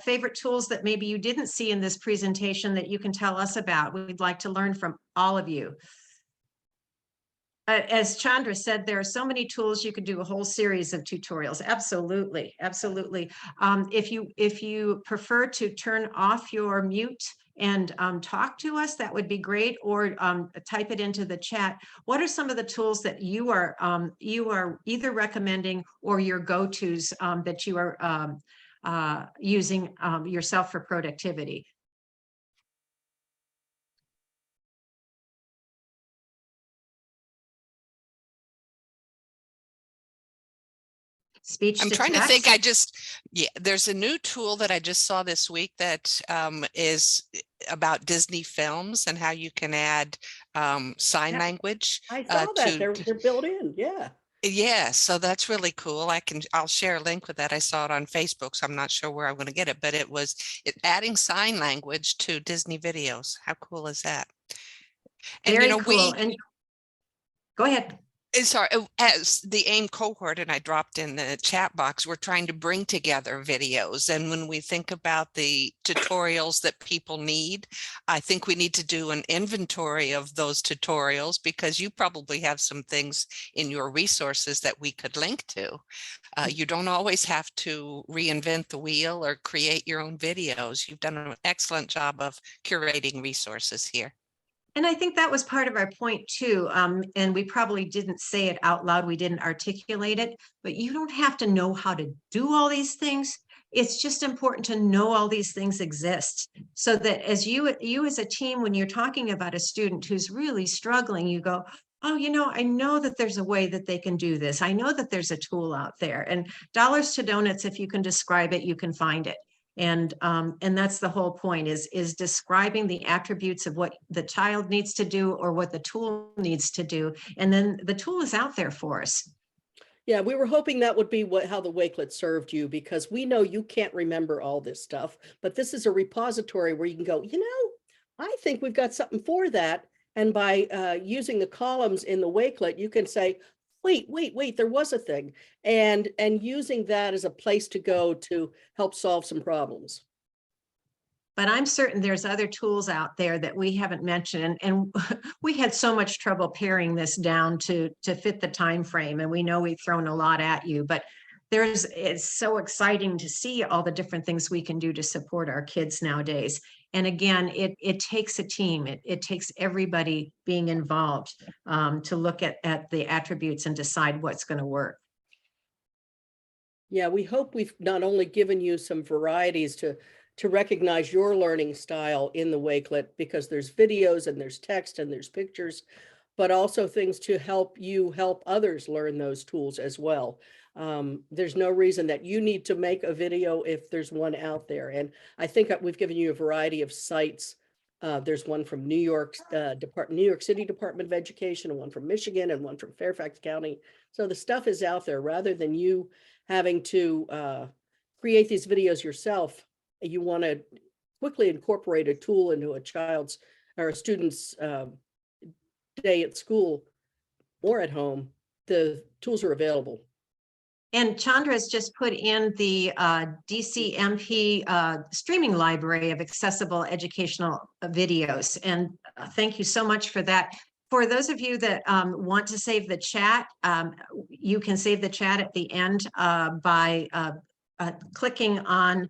favorite tools that maybe you didn't see in this presentation that you can tell us about. We'd like to learn from all of you. As Chandra said, there are so many tools. You could do a whole series of tutorials. Absolutely, absolutely. If you prefer to turn off your mute and talk to us, that would be great, or type it into the chat. What are some of the tools that you are either recommending or your go-tos that you are using yourself for productivity? Speech I'm to trying to think. text? There's a new tool that I just saw this week that is about Disney films and how you can add sign language. I saw that. to They're built in. Yeah. Yeah, so that's really cool. I'll share a link with that. I saw it on Facebook, so I'm not sure where I'm going to get it, but it was adding sign language to Disney videos. How cool is that? And Very cool. And go ahead. Sorry, as the AIM cohort, and I dropped in the chat box, we're trying to bring together videos. And when we think about the tutorials that people need, I think we need to do an inventory of those tutorials, because you probably have some things in your resources that we could link to. You don't always have to reinvent the wheel or create your own videos. You've done an excellent job of curating resources here. And I think that was part of our point too. And we probably didn't say it out loud. We didn't articulate it, but you don't have to know how to do all these things. It's just important to know all these things exist, so that as you as a team, when you're talking about a student who's really struggling, you go, oh, I know that there's a way that they can do this. I know that there's a tool out there, and dollars to donuts, if you can describe it, you can find it. And that's the whole point, is describing the attributes of what the child needs to do or what the tool needs to do. And then the tool is out there for us. Yeah, we were hoping that would be how the Wakelet served you, because we know you can't remember all this stuff, but this is a repository where you can go, I think we've got something for that. And by using the columns in the Wakelet, you can say, wait, there was a thing. And using that as a place to go to help solve some problems. But I'm certain there's other tools out there that we haven't mentioned. And we had so much trouble paring this down to fit the time frame. And we know we've thrown a lot at you, but it's so exciting to see all the different things we can do to support our kids nowadays. And again, it takes a team. It takes everybody being involved to look at the attributes and decide what's going to work. Yeah, we hope we've not only given you some varieties to recognize your learning style in the Wakelet, because there's videos and there's text and there's pictures, but also things to help you help others learn those tools as well. There's no reason that you need to make a video if there's one out there. And I think we've given you a variety of sites. There's one from New York City Department of Education, and one from Michigan, and one from Fairfax County. So the stuff is out there. Rather than you having to create these videos yourself, you want to quickly incorporate a tool into a child's or a student's day at school or at home. The tools are available. And Chandra has just put in the DCMP streaming library of accessible educational videos. And thank you so much for that. For those of you that want to save the chat, you can save the chat at the end by clicking on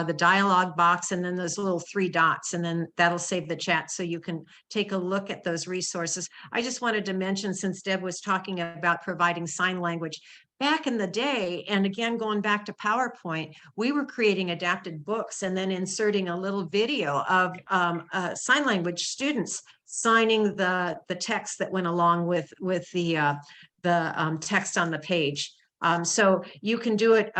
the dialog box and then those little 3 dots, and then that'll save the chat so you can take a look at those resources. I just wanted to mention, since Deb was talking about providing sign language, back in the day, and again, going back to PowerPoint, we were creating adapted books and then inserting a little video of sign language students signing the text that went along with the text on the page. So you can do it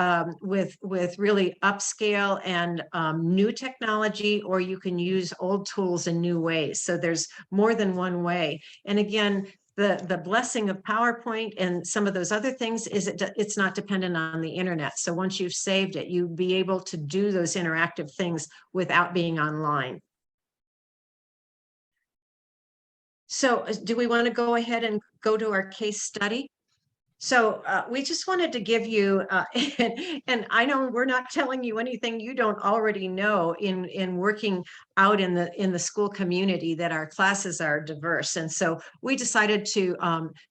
with really upscale and new technology, or you can use old tools in new ways. So there's more than one way. And again, the blessing of PowerPoint and some of those other things is it's not dependent on the internet. So once you've saved it, you'll be able to do those interactive things without being online. So do we want to go ahead and go to our case study? So we just wanted to give you, and I know we're not telling you anything you don't already know in working out in the school community, that our classes are diverse. And so we decided to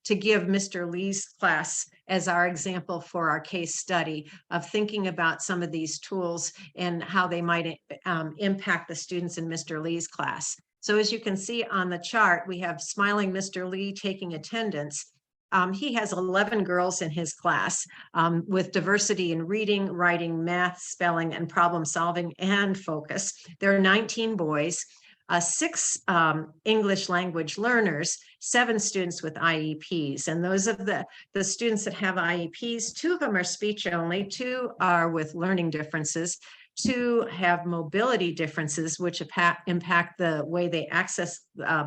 give Mr. Lee's class as our example for our case study of thinking about some of these tools and how they might impact the students in Mr. Lee's class. So as you can see on the chart, we have smiling Mr. Lee taking attendance. He has 11 girls in his class with diversity in reading, writing, math, spelling, and problem solving and focus. There are 19 boys, 6 English language learners, 7 students with IEPs. And those of the students that have IEPs, 2 of them are speech only, 2 are with learning differences, 2 have mobility differences, which impact the way they access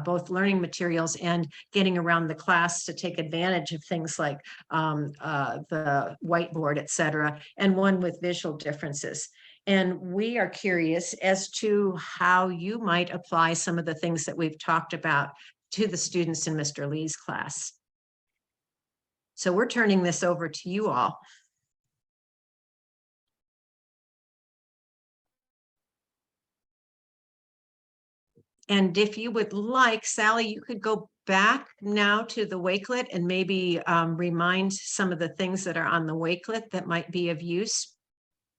both learning materials and getting around the class to take advantage of things like the whiteboard, et cetera, and 1 with visual differences. And we are curious as to how you might apply some of the things that we've talked about to the students in Mr. Lee's class. So we're turning this over to you all. And if you would like, Sally, you could go back now to the Wakelet and maybe remind some of the things that are on the Wakelet that might be of use.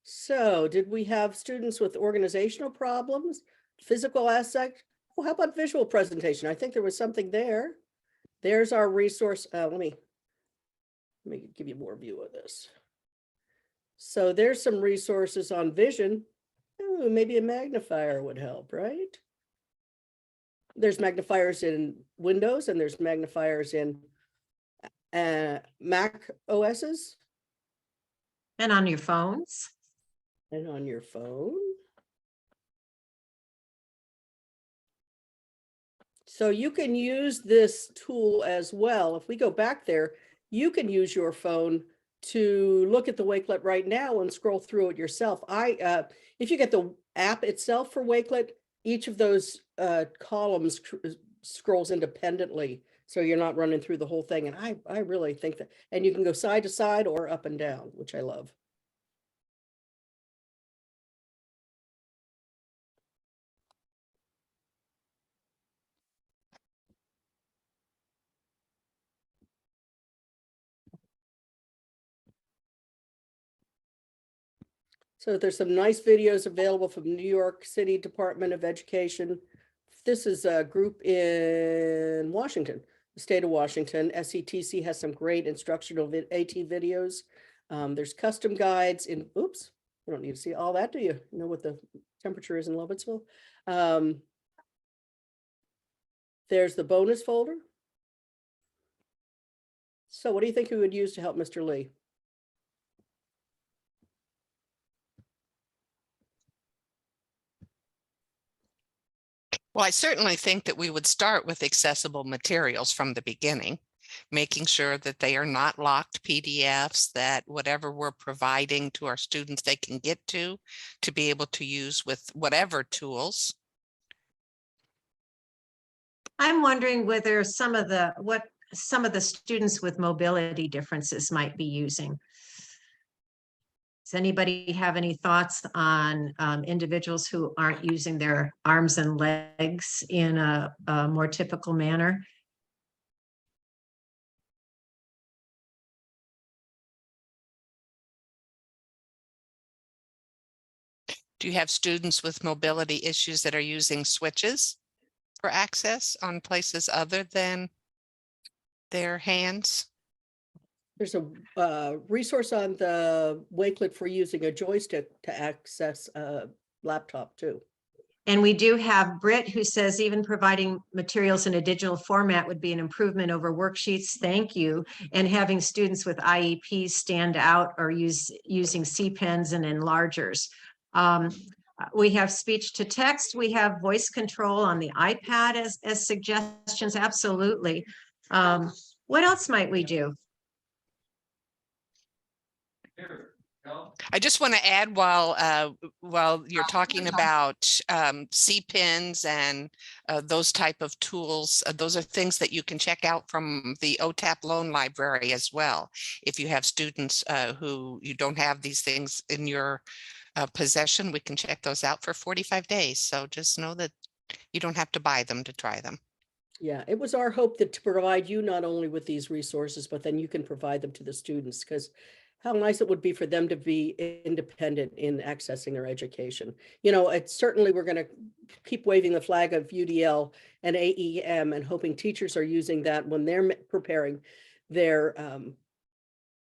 So did we have students with organizational problems, physical aspect? Oh, how about visual presentation? I think there was something there. There's our resource. Let me give you more view of this. So there's some resources on vision. Ooh, maybe a magnifier would help, right? There's magnifiers in Windows and there's magnifiers in Mac OSs. And on your phones. And on your phone. So you can use this tool as well. If we go back there, you can use your phone to look at the Wakelet right now and scroll through it yourself. If you get the app itself for Wakelet, each of those columns scrolls independently, so you're not running through the whole thing. And I really think that, and you can go side to side or up and down, which I love. So there's some nice videos available from New York City Department of Education. This is a group in Washington, the state of Washington. SETC has some great instructional AT videos. There's custom guides in, oops, you don't need to see all that, do you? You know what the temperature is in Lovettsville. There's the bonus folder. So what do you think we would use to help Mr. Lee? Well, I certainly think that we would start with accessible materials from the beginning, making sure that they are not locked PDFs, that whatever we're providing to our students, they can get to be able to use with whatever tools. I'm wondering whether some of the students with mobility differences might be using. Does anybody have any thoughts on individuals who aren't using their arms and legs in a more typical manner? Do you have students with mobility issues that are using switches for access on places other than their hands? There's a resource on the Wakelet for using a joystick to access a laptop too. And we do have Britt who says even providing materials in a digital format would be an improvement over worksheets. Thank you. And having students with IEPs stand out or using C-pens and enlargers. We have speech to text. We have voice control on the iPad as suggestions. Absolutely. What else might we do? I just want to add while you're talking about C-pins and those type of tools, those are things that you can check out from the OTAP loan library as well. If you have students who you don't have these things in your possession, we can check those out for 45 days. So just know that you don't have to buy them to try them. Yeah, it was our hope that to provide you not only with these resources, but then you can provide them to the students, because how nice it would be for them to be independent in accessing their education. You know, it's certainly, we're going to keep waving the flag of UDL and AEM and hoping teachers are using that when they're preparing their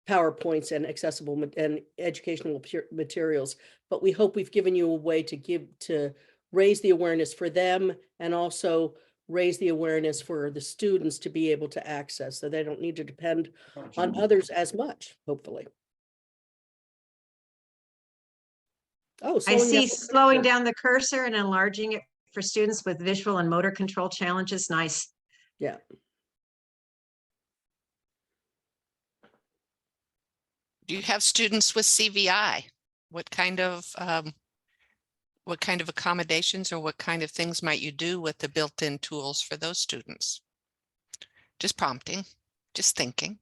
PowerPoints and accessible and educational materials. But we hope we've given you a way to raise the awareness for them, and also raise the awareness for the students to be able to access, so they don't need to depend on others as much, hopefully. Oh, I see slowing down. down the cursor and enlarging it for students with visual and motor control challenges. Nice. Yeah. Do you have students with CVI? What kind of accommodations or what kind of things might you do with the built-in tools for those students? Just prompting, just thinking.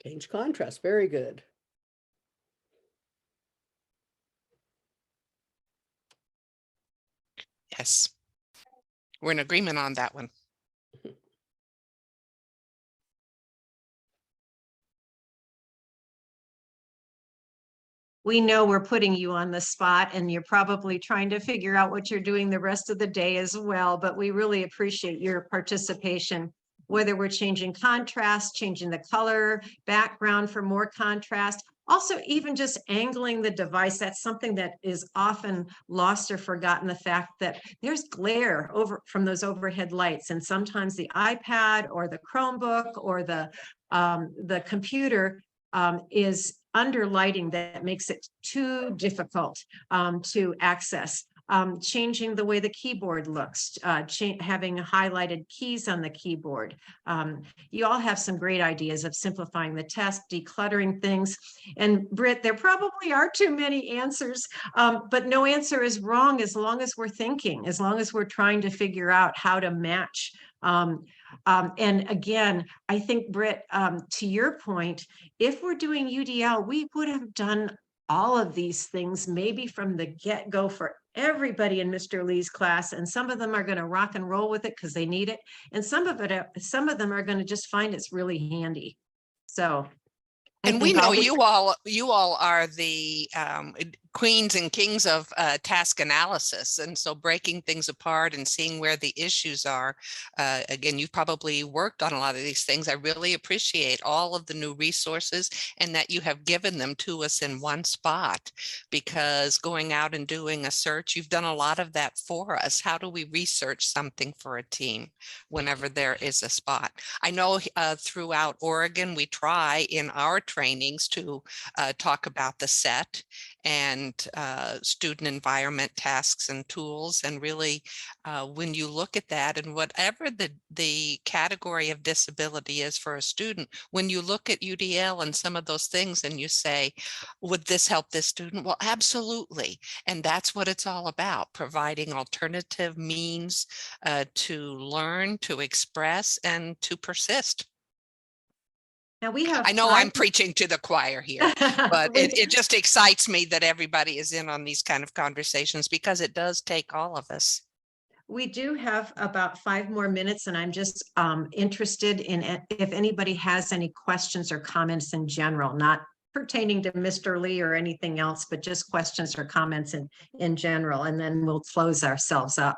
Change contrast, very good. Yes, we're in agreement on that one. We know we're putting you on the spot and you're probably trying to figure out what you're doing the rest of the day as well, but we really appreciate your participation, whether we're changing contrast, changing the color, background for more contrast, also even just angling the device. That's something that is often lost or forgotten, the fact that there's glare over from those overhead lights, and sometimes the iPad or the Chromebook or the computer is under lighting that makes it too difficult to access. Changing the way the keyboard looks, having highlighted keys on the keyboard. You all have some great ideas of simplifying the test, decluttering things. And Britt, there probably are too many answers, but no answer is wrong as long as we're thinking, as long as we're trying to figure out how to match. And again, I think, Britt, to your point, if we're doing UDL, we would have done all of these things maybe from the get-go for everybody in Mr. Lee's class, and some of them are going to rock and roll with it because they need it, and some of them are going to just find it's really handy. So, and we know you all are the queens and kings of task analysis. And so breaking things apart and seeing where the issues are. Again, you've probably worked on a lot of these things. I really appreciate all of the new resources and that you have given them to us in one spot, because going out and doing a search, you've done a lot of that for us. How do we research something for a team whenever there is a spot? I know throughout Oregon, we try in our trainings to talk about the set and student environment tasks and tools. And really, when you look at that, and whatever the category of disability is for a student, when you look at UDL and some of those things and you say, would this help this student? Well, absolutely. And that's what it's all about, providing alternative means to learn, to express, and to persist. Now we have. I know I'm preaching to the choir here, but it just excites me that everybody is in on these kind of conversations, because it does take all of us. We do have about 5 more minutes, and I'm just interested in if anybody has any questions or comments in general, not pertaining to Mr. Lee or anything else, but just questions or comments in general, and then we'll close ourselves up.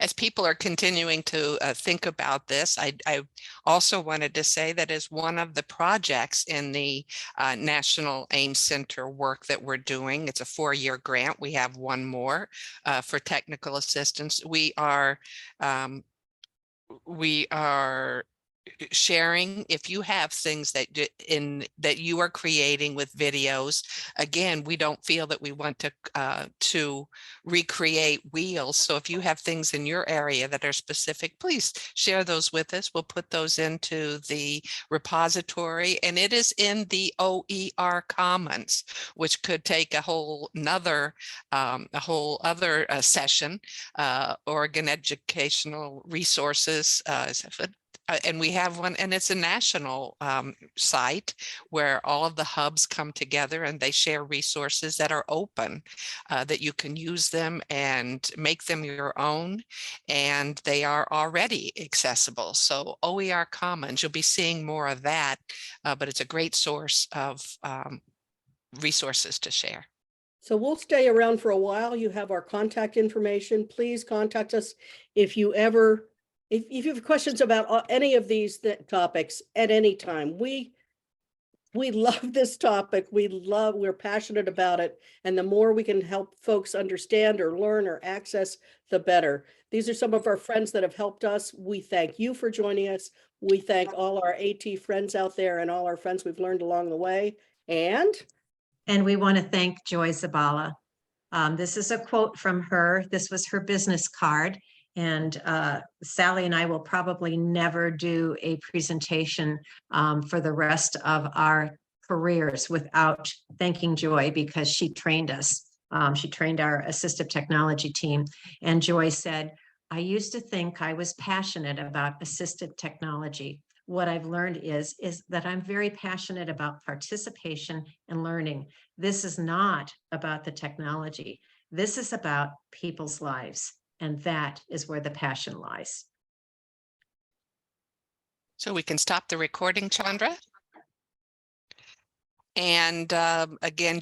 As people are continuing to think about this, I also wanted to say that as one of the projects in the National AIM Center work that we're doing, it's a 4-year grant. We have one more for technical assistance. We are sharing. If you have things that that you are creating with videos, again, we don't feel that we want to recreate wheels. So if you have things in your area that are specific, please share those with us. We'll put those into the repository, and it is in the OER Commons, which could take a whole other session. Oregon Educational Resources, and we have one, and it's a national site where all of the hubs come together and they share resources that are open, that you can use them and make them your own, and they are already accessible. So OER Commons, you'll be seeing more of that, but it's a great source of resources to share. So we'll stay around for a while. You have our contact information. Please contact us if you ever, if you have questions about any of these topics at any time. We love this topic. We're passionate about it. And the more we can help folks understand or learn or access, the better. These are some of our friends that have helped us. We thank you for joining us. We thank all our AT friends out there and all our friends we've learned along the way. And we want to thank Joy Zabala. This is a quote from her. This was her business card. And Sally and I will probably never do a presentation for the rest of our careers without thanking Joy, because she trained us. She trained our assistive technology team. And Joy said, "I used to think I was passionate about assistive technology. What I've learned is that I'm very passionate about participation and learning. This is not about the technology. This is about people's lives. And that is where the passion lies." So we can stop the recording, Chandra. And again,